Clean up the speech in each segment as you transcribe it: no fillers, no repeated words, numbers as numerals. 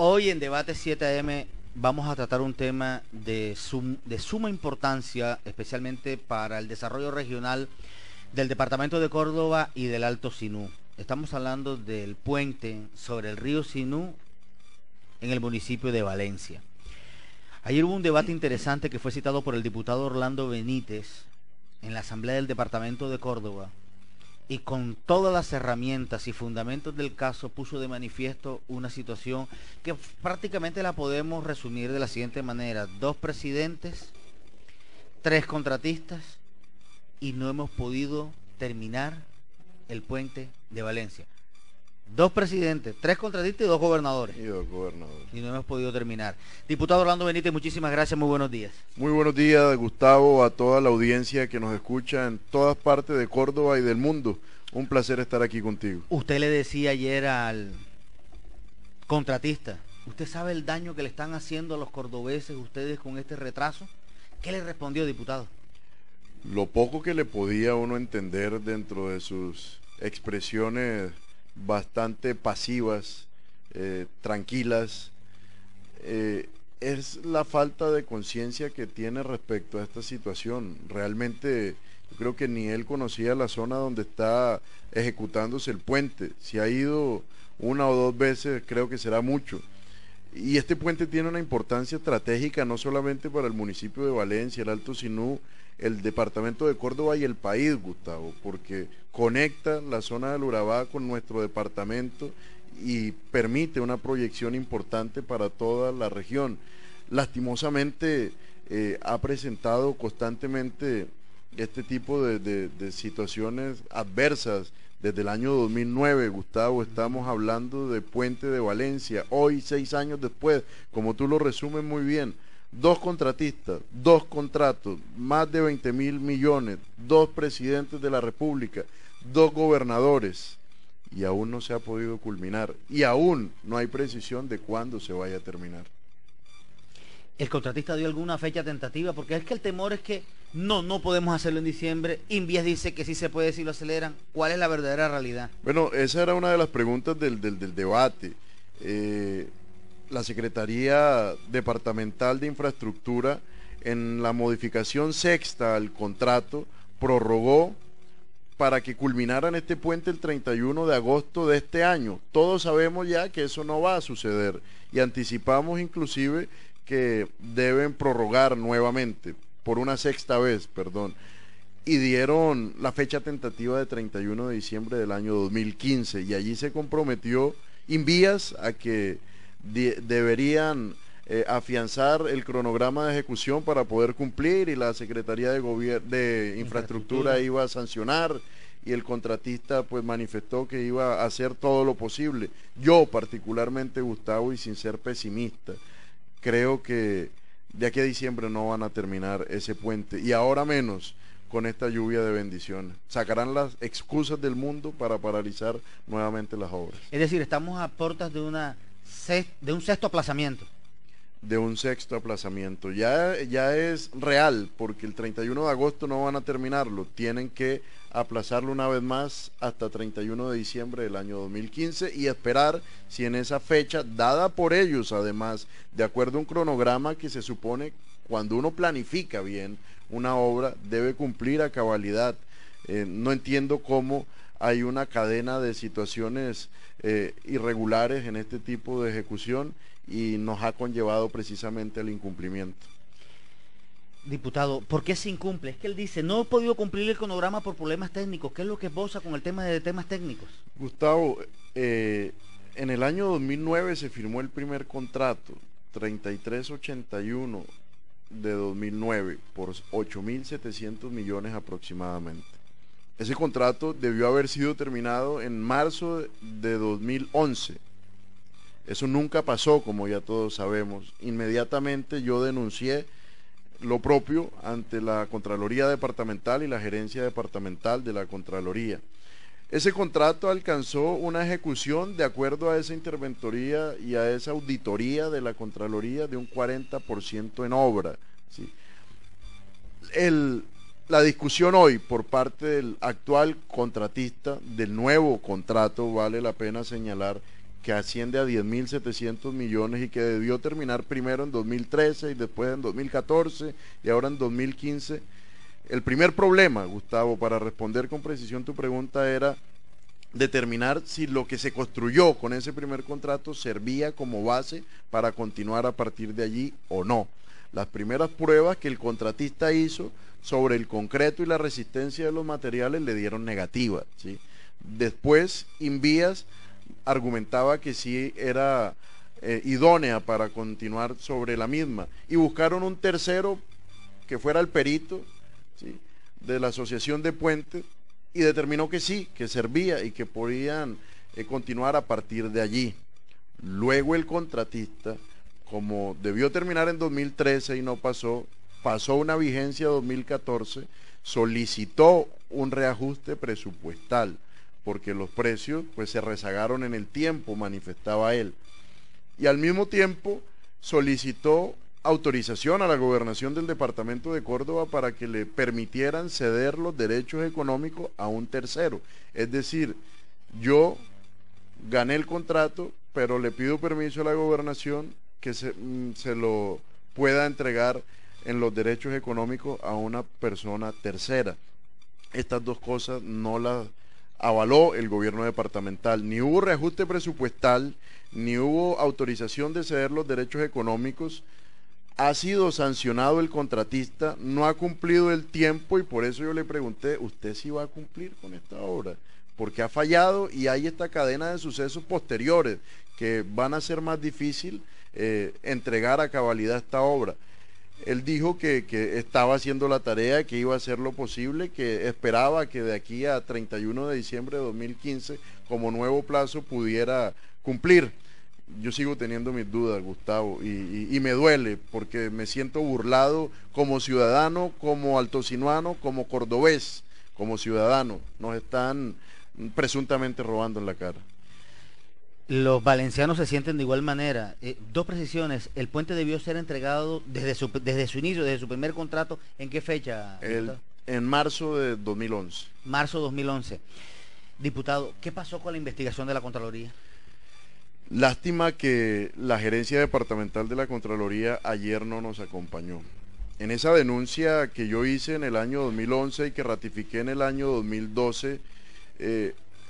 Hoy en Debate 7 AM vamos a tratar un tema de suma importancia, especialmente para el desarrollo regional del departamento de Córdoba y del Alto Sinú. Estamos hablando del puente sobre el río Sinú en el municipio de Valencia. Ayer hubo un debate interesante que fue citado por el diputado Orlando Benítez en la Asamblea del Departamento de Córdoba, y con todas las herramientas y fundamentos del caso puso de manifiesto una situación que prácticamente la podemos resumir de la siguiente manera: 2 presidentes, 3 contratistas, y no hemos podido terminar el puente de Valencia. 2 presidentes, 3 contratistas y 2 gobernadores. Y 2 gobernadores. Y no hemos podido terminar. Diputado Orlando Benítez, muchísimas gracias, muy buenos días. Muy buenos días, Gustavo, a toda la audiencia que nos escucha en todas partes de Córdoba y del mundo. Un placer estar aquí contigo. Usted le decía ayer al contratista, ¿usted sabe el daño que le están haciendo a los cordobeses ustedes con este retraso? ¿Qué le respondió, diputado? Lo poco que le podía uno entender dentro de sus expresiones bastante pasivas, tranquilas, es la falta de conciencia que tiene respecto a esta situación. Realmente yo creo que ni él conocía la zona donde está ejecutándose el puente. Si ha ido 1 o 2 veces, creo que será mucho. Y este puente tiene una importancia estratégica no solamente para el municipio de Valencia, el Alto Sinú, el departamento de Córdoba y el país, Gustavo, porque conecta la zona del Urabá con nuestro departamento y permite una proyección importante para toda la región. Lastimosamente ha presentado constantemente este tipo de situaciones adversas desde el año 2009, Gustavo. Estamos hablando de Puente de Valencia, hoy 6 años después, como tú lo resumes muy bien. 2 contratistas, 2 contratos, más de 20.000 millones, 2 presidentes de la República, 2 gobernadores, y aún no se ha podido culminar, y aún no hay precisión de cuándo se vaya a terminar. ¿El contratista dio alguna fecha tentativa? Porque es que el temor es que no podemos hacerlo en diciembre. Invías dice que sí se puede si lo aceleran. ¿Cuál es la verdadera realidad? Bueno, esa era una de las preguntas del debate. La Secretaría Departamental de Infraestructura, en la modificación 6ª al contrato, prorrogó para que culminaran este puente el 31 de agosto de este año. Todos sabemos ya que eso no va a suceder y anticipamos inclusive que deben prorrogar nuevamente, por una 6ª vez, perdón, y dieron la fecha tentativa de 31 de diciembre del año 2015, y allí se comprometió Invías a que deberían afianzar el cronograma de ejecución para poder cumplir, y la Secretaría de Infraestructura iba a sancionar, y el contratista pues manifestó que iba a hacer todo lo posible. Yo particularmente, Gustavo, y sin ser pesimista, creo que de aquí a diciembre no van a terminar ese puente, y ahora menos con esta lluvia de bendiciones. Sacarán las excusas del mundo para paralizar nuevamente las obras. Es decir, estamos a puertas de un 6º aplazamiento. De un 6º aplazamiento. Ya es real, porque el 31 de agosto no van a terminarlo. Tienen que aplazarlo una vez más hasta 31 de diciembre del año 2015 y esperar si en esa fecha, dada por ellos además, de acuerdo a un cronograma que se supone cuando uno planifica bien una obra, debe cumplir a cabalidad. No entiendo cómo hay una cadena de situaciones irregulares en este tipo de ejecución, y nos ha conllevado precisamente al incumplimiento. Diputado, ¿por qué se incumple? Es que él dice, no he podido cumplir el cronograma por problemas técnicos. ¿Qué es lo que esboza con el tema de temas técnicos? Gustavo, en el año 2009 se firmó el primer contrato, 3381 de 2009, por 8.700 millones aproximadamente. Ese contrato debió haber sido terminado en marzo de 2011. Eso nunca pasó, como ya todos sabemos. Inmediatamente yo denuncié lo propio ante la Contraloría Departamental y la Gerencia Departamental de la Contraloría. Ese contrato alcanzó una ejecución, de acuerdo a esa interventoría y a esa auditoría de la Contraloría, de un 40% en obra, ¿sí? La discusión hoy por parte del actual contratista, del nuevo contrato, vale la pena señalar que asciende a 10.700 millones y que debió terminar primero en 2013 y después en 2014 y ahora en 2015. El primer problema, Gustavo, para responder con precisión tu pregunta, era determinar si lo que se construyó con ese primer contrato servía como base para continuar a partir de allí o no. Las primeras pruebas que el contratista hizo sobre el concreto y la resistencia de los materiales le dieron negativa, ¿sí? Después, Invías argumentaba que sí era idónea para continuar sobre la misma y buscaron un tercero que fuera el perito, ¿sí?, de la Asociación de Puentes, y determinó que sí, que servía y que podían continuar a partir de allí. Luego el contratista, como debió terminar en 2013 y no pasó una vigencia 2014, solicitó un reajuste presupuestal, porque los precios pues se rezagaron en el tiempo, manifestaba él. Y al mismo tiempo solicitó autorización a la gobernación del departamento de Córdoba para que le permitieran ceder los derechos económicos a un tercero. Es decir, yo gané el contrato, pero le pido permiso a la gobernación que se lo pueda entregar en los derechos económicos a una persona tercera. Estas dos cosas no las avaló el gobierno departamental. Ni hubo reajuste presupuestal, ni hubo autorización de ceder los derechos económicos. Ha sido sancionado el contratista, no ha cumplido el tiempo, y por eso yo le pregunté, ¿usted sí va a cumplir con esta obra? Porque ha fallado y hay esta cadena de sucesos posteriores que van a hacer más difícil entregar a cabalidad esta obra. Él dijo que estaba haciendo la tarea, que iba a hacer lo posible, que esperaba que de aquí a 31 de diciembre de 2015, como nuevo plazo, pudiera cumplir. Yo sigo teniendo mis dudas, Gustavo, y me duele porque me siento burlado como ciudadano, como altosinuano, como cordobés, como ciudadano. Nos están presuntamente robando en la cara. Los valencianos se sienten de igual manera. Dos precisiones, el puente debió ser entregado desde su inicio, desde su primer contrato. ¿En qué fecha? En marzo de 2011. Marzo 2011. Diputado, ¿qué pasó con la investigación de la Contraloría? Lástima que la gerencia departamental de la Contraloría ayer no nos acompañó. En esa denuncia que yo hice en el año 2011 y que ratifiqué en el año 2012,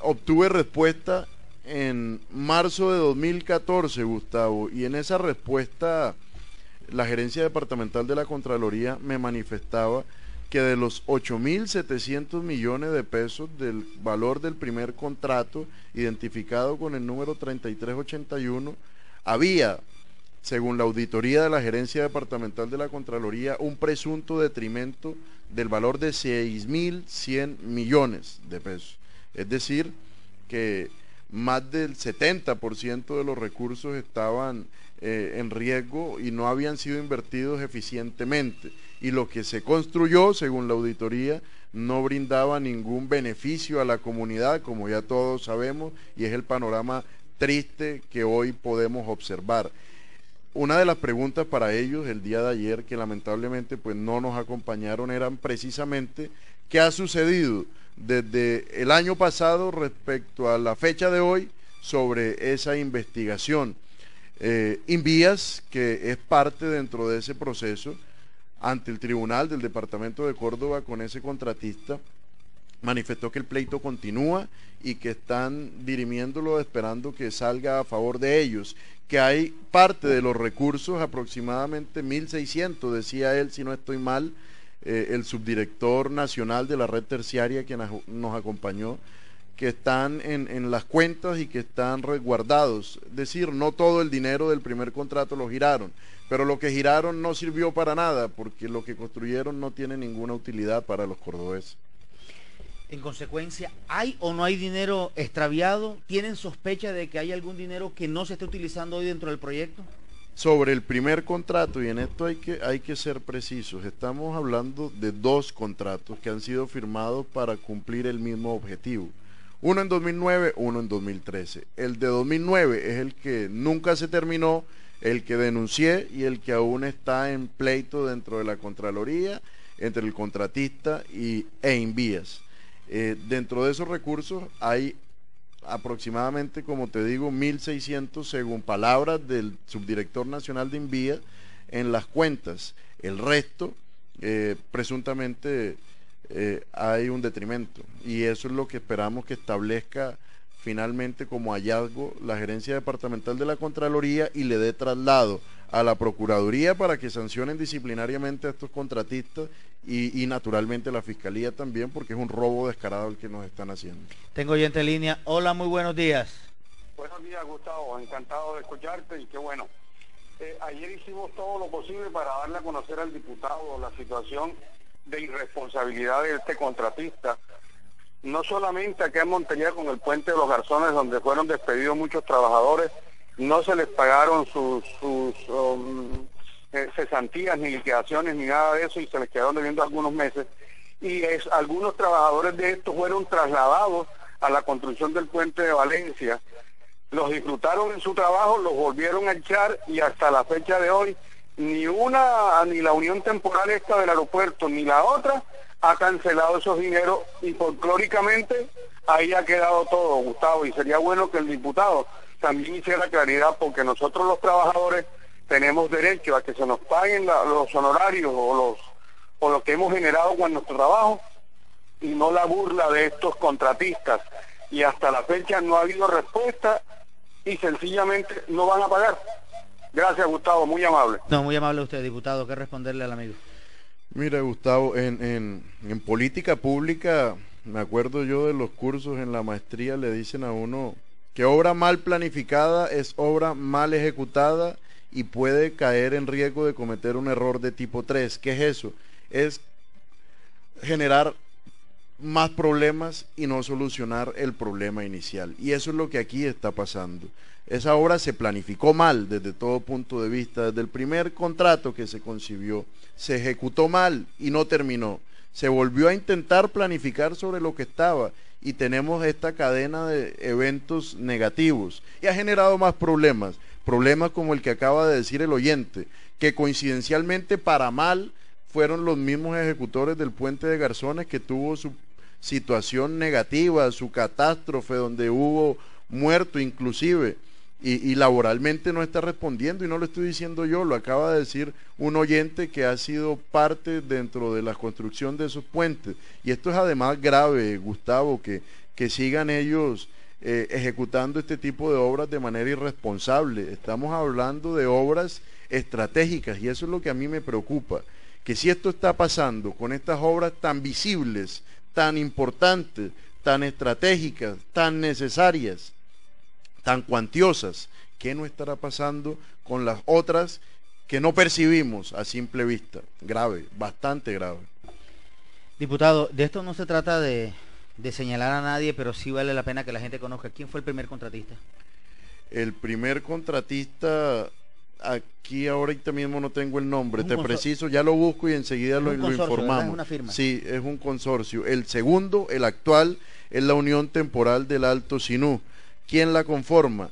obtuve respuesta en marzo de 2014, Gustavo, y en esa respuesta la gerencia departamental de la Contraloría me manifestaba que de los 8.700 millones de pesos del valor del primer contrato, identificado con el número 3381, había, según la auditoría de la gerencia departamental de la Contraloría, un presunto detrimento del valor de 6.100 millones de pesos. Es decir, que más del 70% de los recursos estaban en riesgo y no habían sido invertidos eficientemente. Y lo que se construyó, según la auditoría, no brindaba ningún beneficio a la comunidad, como ya todos sabemos, y es el panorama triste que hoy podemos observar. Una de las preguntas para ellos el día de ayer, que lamentablemente pues no nos acompañaron, eran precisamente qué ha sucedido desde el año pasado respecto a la fecha de hoy sobre esa investigación. Invías, que es parte dentro de ese proceso, ante el tribunal del departamento de Córdoba con ese contratista, manifestó que el pleito continúa y que están dirimiéndolo esperando que salga a favor de ellos, que hay parte de los recursos, aproximadamente 1.600, decía él, si no estoy mal, el subdirector nacional de la red terciaria que nos acompañó, que están en las cuentas y que están resguardados. Es decir, no todo el dinero del primer contrato lo giraron, pero lo que giraron no sirvió para nada, porque lo que construyeron no tiene ninguna utilidad para los cordobeses. En consecuencia, ¿hay o no hay dinero extraviado? ¿Tienen sospecha de que hay algún dinero que no se esté utilizando hoy dentro del proyecto? Sobre el primer contrato, y en esto hay que ser precisos, estamos hablando de dos contratos que han sido firmados para cumplir el mismo objetivo. Uno en 2009, uno en 2013. El de 2009 es el que nunca se terminó, el que denuncié y el que aún está en pleito dentro de la Contraloría, entre el contratista e Invías. Dentro de esos recursos hay aproximadamente, como te digo, 1.600 según palabras del subdirector nacional de Invía en las cuentas. El resto, presuntamente, hay un detrimento, y eso es lo que esperamos que establezca finalmente como hallazgo la gerencia departamental de la Contraloría y le dé traslado a la Procuraduría para que sancionen disciplinariamente a estos contratistas y naturalmente la Fiscalía también, porque es un robo descarado el que nos están haciendo. Tengo oyente en línea. Hola, muy buenos días. Buenos días, Gustavo, encantado de escucharte y qué bueno. Ayer hicimos todo lo posible para darle a conocer al diputado la situación de irresponsabilidad de este contratista, no solamente acá en Montería con el puente de los Garzones, donde fueron despedidos muchos trabajadores, no se les pagaron sus cesantías, ni liquidaciones, ni nada de eso, y se les quedaron debiendo algunos meses, y algunos trabajadores de estos fueron trasladados a la construcción del puente de Valencia, los disfrutaron en su trabajo, los volvieron a echar, y hasta la fecha de hoy, ni la unión temporal esta del aeropuerto, ni la otra, ha cancelado esos dineros, y folclóricamente ahí ha quedado todo, Gustavo, y sería bueno que el diputado también hiciera claridad, porque nosotros los trabajadores tenemos derecho a que se nos paguen los honorarios o lo que hemos generado con nuestro trabajo, y no la burla de estos contratistas, y hasta la fecha no ha habido respuesta y sencillamente no van a pagar. Gracias, Gustavo, muy amable. No, muy amable usted, diputado. ¿Qué responderle al amigo? Mira, Gustavo, en política pública, me acuerdo yo de los cursos en la maestría, le dicen a uno que obra mal planificada es obra mal ejecutada y puede caer en riesgo de cometer un error de tipo 3. ¿Qué es eso? Es generar más problemas y no solucionar el problema inicial. Y eso es lo que aquí está pasando. Esa obra se planificó mal desde todo punto de vista. Desde el primer contrato que se concibió, se ejecutó mal y no terminó. Se volvió a intentar planificar sobre lo que estaba y tenemos esta cadena de eventos negativos. Y ha generado más problemas. Problemas como el que acaba de decir el oyente, que coincidencialmente para mal fueron los mismos ejecutores del puente de Garzones, que tuvo su situación negativa, su catástrofe, donde hubo muerto inclusive, y laboralmente no está respondiendo, y no lo estoy diciendo yo, lo acaba de decir un oyente que ha sido parte dentro de la construcción de esos puentes. Y esto es además grave, Gustavo, que sigan ellos ejecutando este tipo de obras de manera irresponsable. Estamos hablando de obras estratégicas, y eso es lo que a mí me preocupa, que si esto está pasando con estas obras tan visibles, tan importantes, tan estratégicas, tan necesarias, tan cuantiosas, ¿qué no estará pasando con las otras que no percibimos a simple vista? Grave, bastante grave. Diputado, de esto no se trata de señalar a nadie, pero sí vale la pena que la gente conozca. ¿Quién fue el primer contratista? El primer contratista, aquí ahorita mismo no tengo el nombre, te preciso, ya lo busco y enseguida lo informamos. ¿Es una firma? Sí, es un consorcio. El segundo, el actual, es la Unión Temporal del Alto Sinú. ¿Quién la conforma?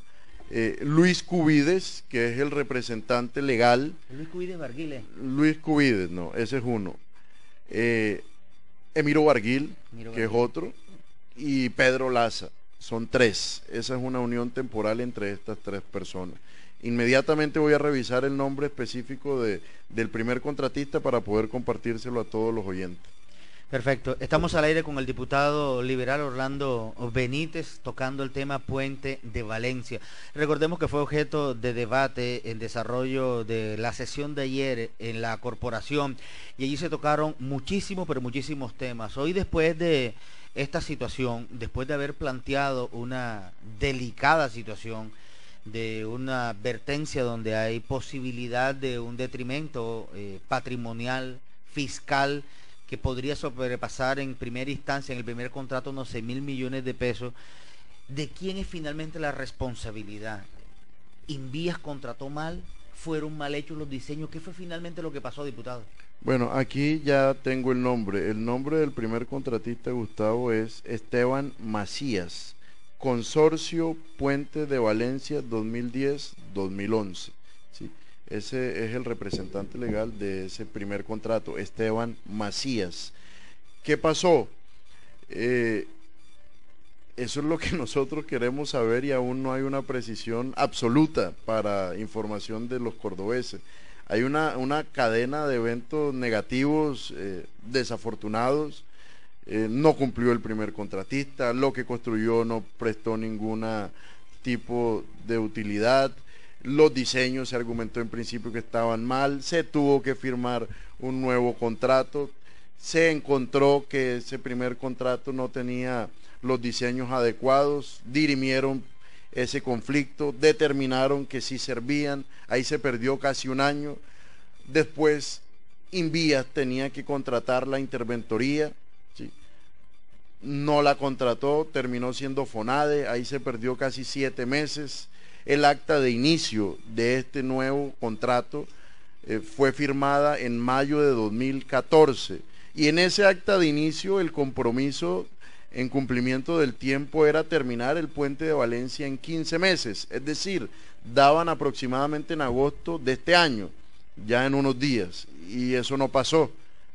Luis Cubides, que es el representante legal. Luis Cubides Barguil. Luis Cubides, no, ese es uno. Emiro Barguil, que es otro, y Pedro Laza. Son tres. Esa es una unión temporal entre estas tres personas. Inmediatamente voy a revisar el nombre específico del primer contratista para poder compartírselo a todos los oyentes. Perfecto. Estamos al aire con el diputado liberal Orlando Benítez tocando el tema Puente de Valencia. Recordemos que fue objeto de debate en desarrollo de la sesión de ayer en la corporación, y allí se tocaron muchísimos, pero muchísimos temas. Hoy, después de esta situación, después de haber planteado una delicada situación de una advertencia donde hay posibilidad de un detrimento patrimonial, fiscal, que podría sobrepasar en primera instancia, en el primer contrato, unos 6.000 millones de pesos, ¿de quién es finalmente la responsabilidad? ¿Invías contrató mal? ¿Fueron mal hechos los diseños? ¿Qué fue finalmente lo que pasó, diputado? Bueno, aquí ya tengo el nombre. El nombre del primer contratista, Gustavo, es Esteban Macías. Consorcio Puente de Valencia 2010-2011. ¿Sí? Ese es el representante legal de ese primer contrato, Esteban Macías. ¿Qué pasó? Eso es lo que nosotros queremos saber y aún no hay una precisión absoluta para información de los cordobeses. Hay una cadena de eventos negativos, desafortunados. No cumplió el primer contratista, lo que construyó no prestó ningún tipo de utilidad, los diseños se argumentó en principio que estaban mal, se tuvo que firmar un nuevo contrato, se encontró que ese primer contrato no tenía los diseños adecuados, dirimieron ese conflicto, determinaron que sí servían, ahí se perdió casi un año. Después Invías tenía que contratar la interventoría, ¿sí? No la contrató, terminó siendo FONADE, ahí se perdió casi 7 meses. El acta de inicio de este nuevo contrato fue firmada en mayo de 2014 y en ese acta de inicio el compromiso en cumplimiento del tiempo era terminar el puente de Valencia en 15 meses, es decir, daban aproximadamente en agosto de este año, ya en unos días, y eso no pasó.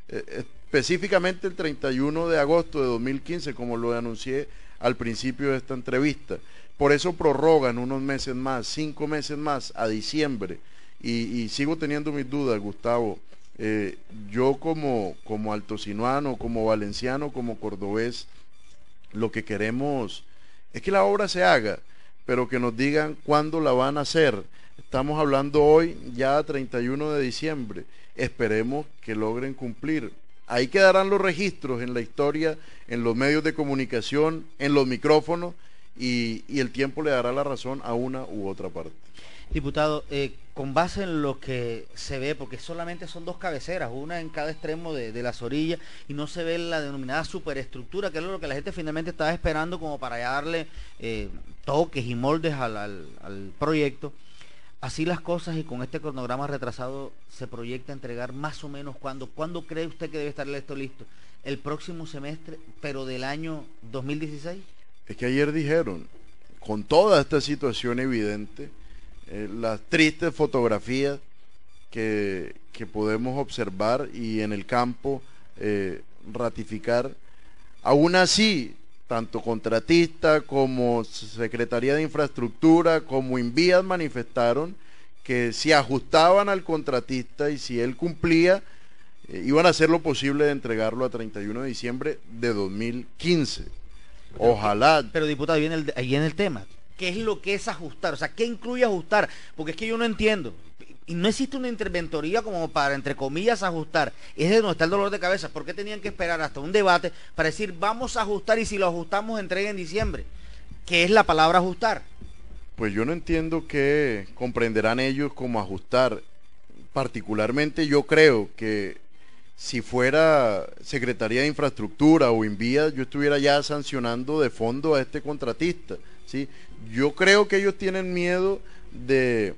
Específicamente el 31 de agosto de 2015, como lo anuncié al principio de esta entrevista. Por eso prorrogan unos meses más, 5 meses más, a diciembre, y sigo teniendo mis dudas, Gustavo. Yo como altosinuano, como valenciano, como cordobés, lo que queremos es que la obra se haga, pero que nos digan cuándo la van a hacer. Estamos hablando hoy ya 31 de diciembre, esperemos que logren cumplir. Ahí quedarán los registros en la historia, en los medios de comunicación, en los micrófonos, y el tiempo le dará la razón a una u otra parte. Diputado, con base en lo que se ve, porque solamente son 2 cabeceras, una en cada extremo de las orillas, y no se ve la denominada superestructura, que es lo que la gente finalmente estaba esperando como para darle toques y moldes al proyecto. Así las cosas, y con este cronograma retrasado, se proyecta entregar más o menos cuándo. ¿Cuándo cree usted que debe estar esto listo? ¿El próximo semestre, pero del año 2016? Es que ayer dijeron, con toda esta situación evidente, las tristes fotografías que podemos observar y en el campo ratificar, aún así, tanto contratista como Secretaría de Infraestructura como Invías manifestaron que si ajustaban al contratista y si él cumplía, iban a hacer lo posible de entregarlo a 31 de diciembre de 2015. Ojalá. Pero diputado, ahí viene el tema. ¿Qué es lo que es ajustar? O sea, ¿qué incluye ajustar? Porque es que yo no entiendo. Y no existe una interventoría como para, entre comillas, ajustar. Es de donde está el dolor de cabeza. ¿Por qué tenían que esperar hasta un debate para decir vamos a ajustar y si lo ajustamos entrega en diciembre? ¿Qué es la palabra ajustar? Pues yo no entiendo qué comprenderán ellos como ajustar. Particularmente yo creo que si fuera Secretaría de Infraestructura o Invías, yo estuviera ya sancionando de fondo a este contratista, ¿sí? Yo creo que ellos tienen miedo de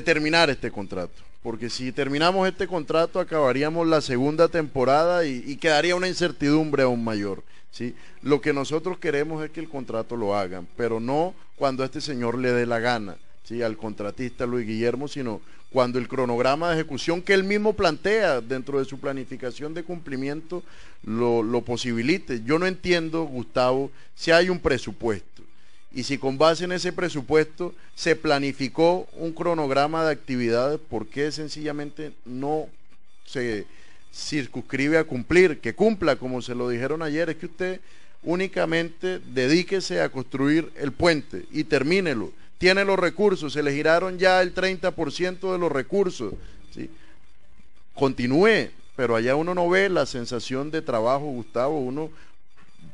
terminar este contrato, porque si terminamos este contrato acabaríamos la segunda temporada y quedaría una incertidumbre aún mayor, ¿sí? Lo que nosotros queremos es que el contrato lo hagan, pero no cuando a este señor le dé la gana, ¿sí? Al contratista Luis Guillermo, sino cuando el cronograma de ejecución que él mismo plantea dentro de su planificación de cumplimiento lo posibilite. Yo no entiendo, Gustavo, si hay un presupuesto y si con base en ese presupuesto se planificó un cronograma de actividades, ¿por qué sencillamente no se circunscribe a cumplir? Que cumpla, como se lo dijeron ayer, es que usted únicamente dedíquese a construir el puente y termínelo. Tiene los recursos, se le giraron ya el 30% de los recursos, ¿sí? Continúe, pero allá uno no ve la sensación de trabajo, Gustavo, uno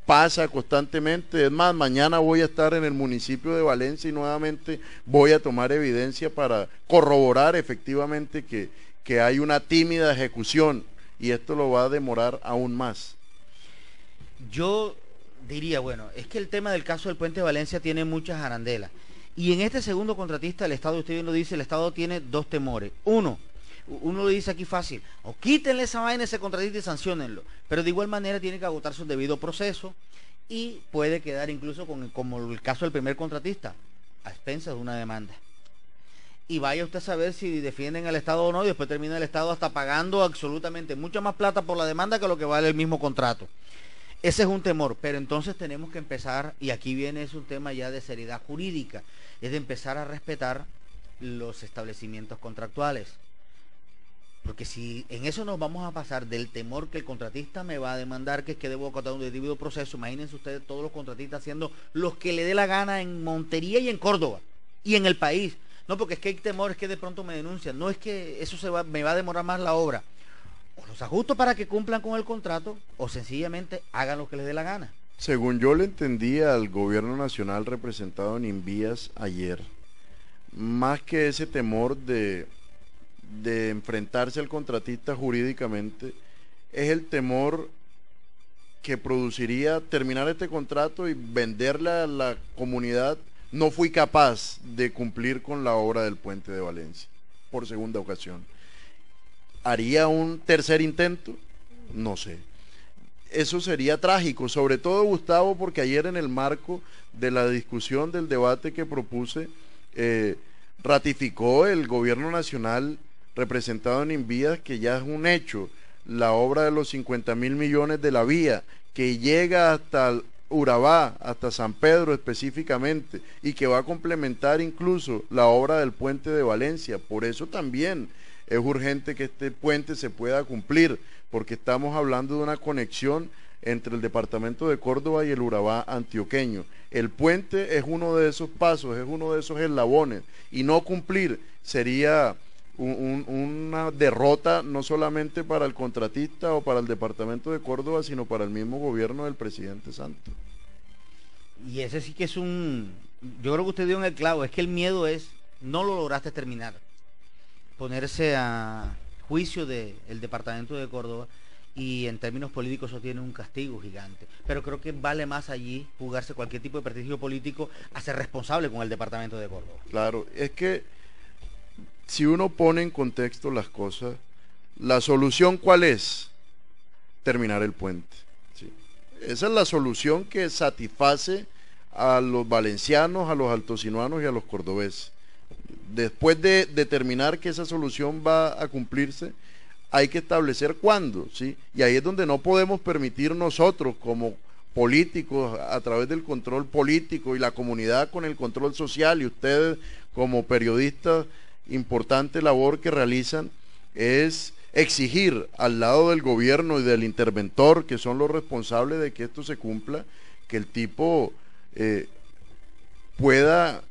pasa constantemente. Es más, mañana voy a estar en el municipio de Valencia y nuevamente voy a tomar evidencia para corroborar efectivamente que hay una tímida ejecución y esto lo va a demorar aún más. Yo diría, bueno, es que el tema del caso del puente de Valencia tiene muchas arandelas. Y en este segundo contratista, el Estado, usted bien lo dice, el Estado tiene 2 temores. Uno lo dice aquí fácil, o quítenle esa vaina a ese contratista y sanciónenlo. Pero de igual manera tiene que agotar su debido proceso y puede quedar incluso como el caso del primer contratista, a expensas de una demanda. Y vaya usted a saber si defienden al Estado o no, y después termina el Estado hasta pagando absolutamente mucha más plata por la demanda que lo que vale el mismo contrato. Ese es un temor, pero entonces tenemos que empezar, y aquí viene es un tema ya de seriedad jurídica, es de empezar a respetar los establecimientos contractuales. Porque si en eso nos vamos a pasar del temor que el contratista me va a demandar, que es que debo acatar un debido proceso, imagínense ustedes todos los contratistas haciendo los que le dé la gana en Montería y en Córdoba y en el país. No, porque es que hay temor, es que de pronto me denuncian, no es que eso me va a demorar más la obra. O los ajusto para que cumplan con el contrato, o sencillamente hagan lo que les dé la gana. Según yo le entendí al gobierno nacional representado en Invías ayer, más que ese temor de enfrentarse al contratista jurídicamente, es el temor que produciría terminar este contrato y venderle a la comunidad: no fui capaz de cumplir con la obra del puente de Valencia por segunda ocasión. ¿Haría un tercer intento? No sé. Eso sería trágico, sobre todo, Gustavo, porque ayer en el marco de la discusión del debate que propuse, ratificó el gobierno nacional representado en Invías que ya es un hecho la obra de los 50.000 millones de la vía que llega hasta Urabá, hasta San Pedro específicamente, y que va a complementar incluso la obra del puente de Valencia. Por eso también es urgente que este puente se pueda cumplir, porque estamos hablando de una conexión entre el departamento de Córdoba y el Urabá antioqueño. El puente es uno de esos pasos, es uno de esos eslabones, y no cumplir sería una derrota no solamente para el contratista o para el departamento de Córdoba, sino para el mismo gobierno del presidente Santos. Y ese sí que es yo creo que usted dio en el clavo, es que el miedo es, no lo lograste terminar, ponerse a juicio del departamento de Córdoba, y en términos políticos eso tiene un castigo gigante, pero creo que vale más allí jugarse cualquier tipo de prestigio político a ser responsable con el departamento de Córdoba. Claro, es que si uno pone en contexto las cosas, la solución ¿cuál es? Terminar el puente, ¿sí? Esa es la solución que satisface a los valencianos, a los altosinuanos y a los cordobeses. Después de determinar que esa solución va a cumplirse, hay que establecer cuándo, ¿sí? Y ahí es donde no podemos permitir nosotros como políticos, a través del control político, y la comunidad con el control social, y ustedes como periodistas, importante labor que realizan es exigir al lado del gobierno y del interventor, que son los responsables de que esto se cumpla, que el tipo pueda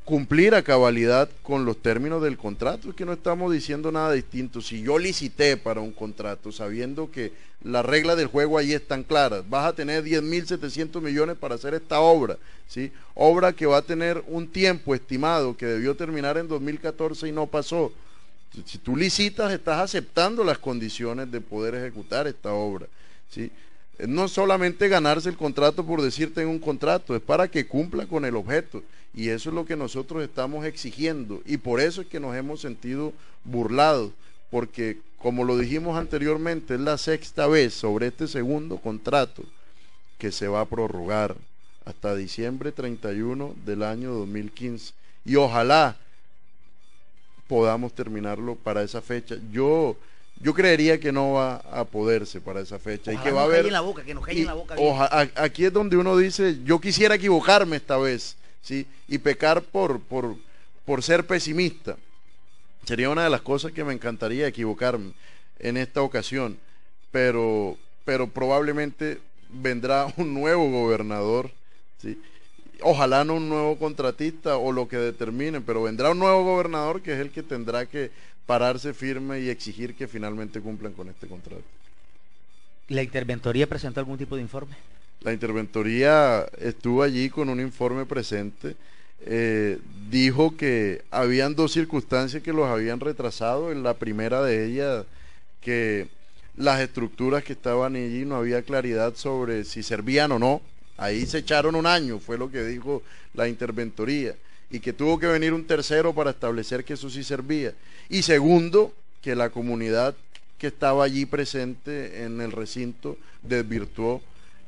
cumplir a cabalidad con los términos del contrato. Es que no estamos diciendo nada distinto. Si yo licité para un contrato sabiendo que las reglas del juego ahí están claras, vas a tener 10.700 millones para hacer esta obra, ¿sí? Obra que va a tener un tiempo estimado que debió terminar en 2014 y no pasó. Si tú licitas, estás aceptando las condiciones de poder ejecutar esta obra, ¿sí? No solamente ganarse el contrato por decirte en un contrato, es para que cumpla con el objeto, y eso es lo que nosotros estamos exigiendo, y por eso es que nos hemos sentido burlados, porque como lo dijimos anteriormente, es la sexta vez sobre este segundo contrato que se va a prorrogar hasta diciembre 31 del año 2015, y ojalá podamos terminarlo para esa fecha. Yo creería que no va a poderse para esa fecha. Ojalá y que va a haber en la boca, que nos caiga en la boca. Aquí es donde uno dice, yo quisiera equivocarme esta vez, ¿sí? Y pecar por ser pesimista. Sería una de las cosas que me encantaría, equivocarme en esta ocasión, pero probablemente vendrá un nuevo gobernador, ¿sí? Ojalá no un nuevo contratista o lo que determinen, pero vendrá un nuevo gobernador que es el que tendrá que pararse firme y exigir que finalmente cumplan con este contrato. ¿La interventoría presentó algún tipo de informe? La interventoría estuvo allí con un informe presente, dijo que habían dos circunstancias que los habían retrasado. En la primera de ellas, que las estructuras que estaban allí no había claridad sobre si servían o no. Ahí se echaron un año, fue lo que dijo la interventoría, y que tuvo que venir un tercero para establecer que eso sí servía. Y segundo, que la comunidad que estaba allí presente en el recinto desvirtuó.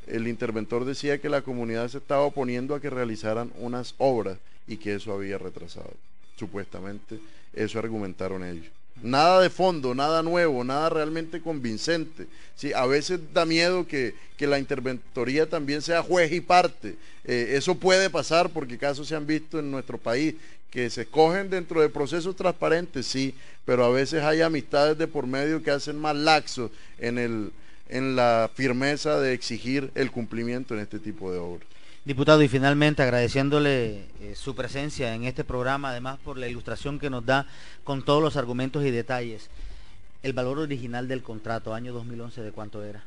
El interventor decía que la comunidad se estaba oponiendo a que realizaran unas obras y que eso había retrasado. Supuestamente, eso argumentaron ellos. Nada de fondo, nada nuevo, nada realmente convincente. Sí, a veces da miedo que la interventoría también sea juez y parte. Eso puede pasar porque casos se han visto en nuestro país que se escogen dentro de procesos transparentes, sí, pero a veces hay amistades de por medio que hacen más laxos en la firmeza de exigir el cumplimiento en este tipo de obras. Diputado, y finalmente agradeciéndole su presencia en este programa, además por la ilustración que nos da con todos los argumentos y detalles. El valor original del contrato, año 2011, ¿de cuánto era?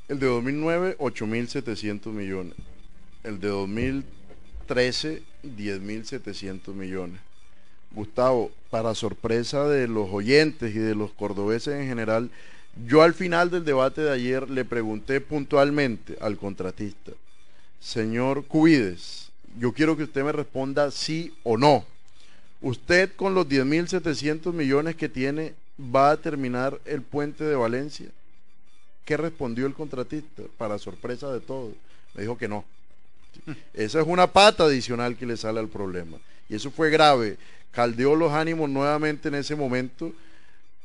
El de 2009, 8.700 millones. El de 2013, 10.700 millones. Gustavo, para sorpresa de los oyentes y de los cordobeses en general, yo al final del debate de ayer le pregunté puntualmente al contratista: señor Cubides, yo quiero que usted me responda sí o no. ¿Usted con los 10.700 millones que tiene va a terminar el puente de Valencia? ¿Qué respondió el contratista? Para sorpresa de todos, me dijo que no. Esa es una pata adicional que le sale al problema. Y eso fue grave. Caldeó los ánimos nuevamente en ese momento.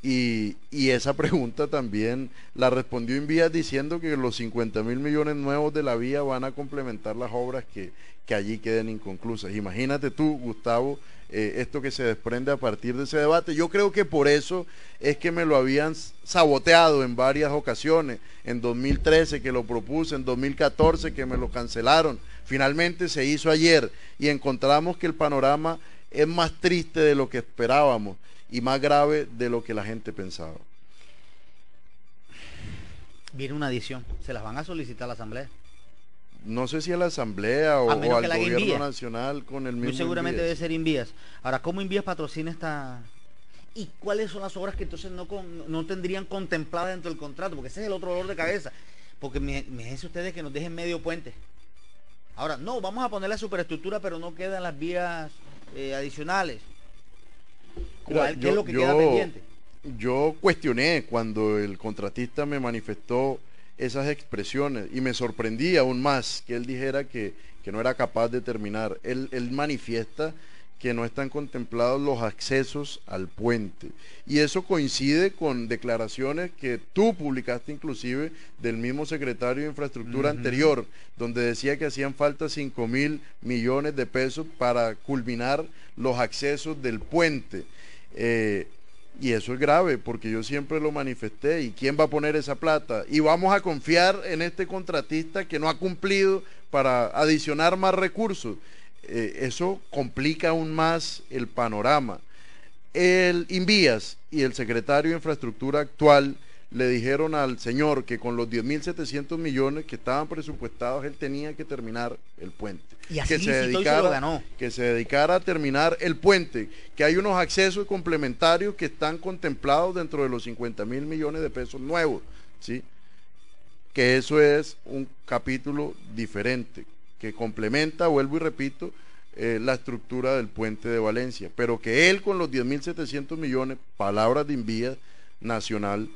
Y esa pregunta también la respondió Invías diciendo que los 50.000 millones nuevos de la vía van a complementar las obras que allí queden inconclusas. Imagínate tú, Gustavo, esto que se desprende a partir de ese debate. Yo creo que por eso es que me lo habían saboteado en varias ocasiones. En 2013 que lo propuse, en 2014 que me lo cancelaron. Finalmente se hizo ayer y encontramos que el panorama es más triste de lo que esperábamos y más grave de lo que la gente pensaba. Viene una adición, se las van a solicitar a la Asamblea. No sé si a la Asamblea o al gobierno nacional con el mismo. Muy seguramente Invías. debe ser Invías. Ahora, ¿cómo Invías patrocina esta...? ¿Y cuáles son las obras que entonces no tendrían contempladas dentro del contrato? Porque ese es el otro dolor de cabeza. Porque fíjense ustedes que nos dejen medio puente. Ahora, no, vamos a poner la superestructura, pero no quedan las vías adicionales. Mira, ¿Qué es lo que queda pendiente? Yo cuestioné cuando el contratista me manifestó esas expresiones y me sorprendí aún más que él dijera que no era capaz de terminar. Él manifiesta que no están contemplados los accesos al puente. Y eso coincide con declaraciones que tú publicaste inclusive del mismo secretario de Infraestructura anterior, donde decía que hacían falta 5.000 millones de pesos para culminar los accesos del puente. Y eso es grave, porque yo siempre lo manifesté. ¿Y quién va a poner esa plata? Y vamos a confiar en este contratista que no ha cumplido para adicionar más recursos. Eso complica aún más el panorama. El Invías y el secretario de Infraestructura actual le dijeron al señor que con los 10.700 millones que estaban presupuestados él tenía que terminar el puente. Y así se lo ganó. Que se dedicara a terminar el puente, que hay unos accesos complementarios que están contemplados dentro de los 50.000 millones de pesos nuevos, ¿sí? Que eso es un capítulo diferente, que complementa, vuelvo y repito, la estructura del puente de Valencia, pero que él con los 10.700 millones, palabras de Invías nacional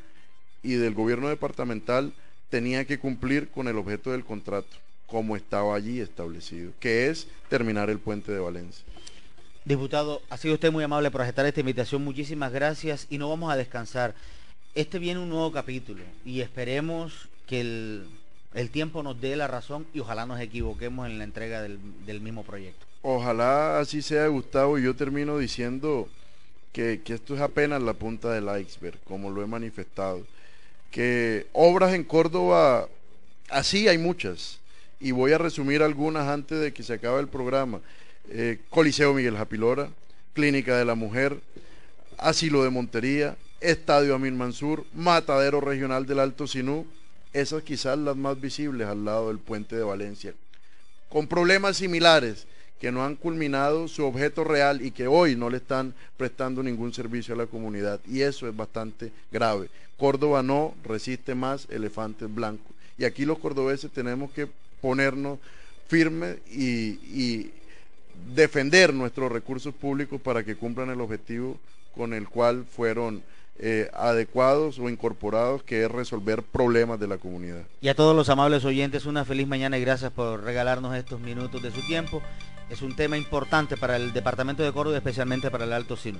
y del gobierno departamental, tenía que cumplir con el objeto del contrato, como estaba allí establecido, que es terminar el puente de Valencia. Diputado, ha sido usted muy amable por aceptar esta invitación, muchísimas gracias, y no vamos a descansar. Viene un nuevo capítulo y esperemos que el tiempo nos dé la razón y ojalá nos equivoquemos en la entrega del mismo proyecto. Ojalá así sea, Gustavo, y yo termino diciendo que esto es apenas la punta del iceberg, como lo he manifestado, que obras en Córdoba, así hay muchas, y voy a resumir algunas antes de que se acabe el programa. Coliseo Miguel Japilora, Clínica de la Mujer, Asilo de Montería, Estadio Amin Mansur, Matadero Regional del Alto Sinú, esas quizás las más visibles al lado del puente de Valencia, con problemas similares que no han culminado su objeto real y que hoy no le están prestando ningún servicio a la comunidad, y eso es bastante grave. Córdoba no resiste más elefantes blancos, y aquí los cordobeses tenemos que ponernos firmes y defender nuestros recursos públicos para que cumplan el objetivo con el cual fueron adecuados o incorporados, que es resolver problemas de la comunidad. Y a todos los amables oyentes, una feliz mañana y gracias por regalarnos estos minutos de su tiempo. Es un tema importante para el departamento de Córdoba, especialmente para el Alto Sinú.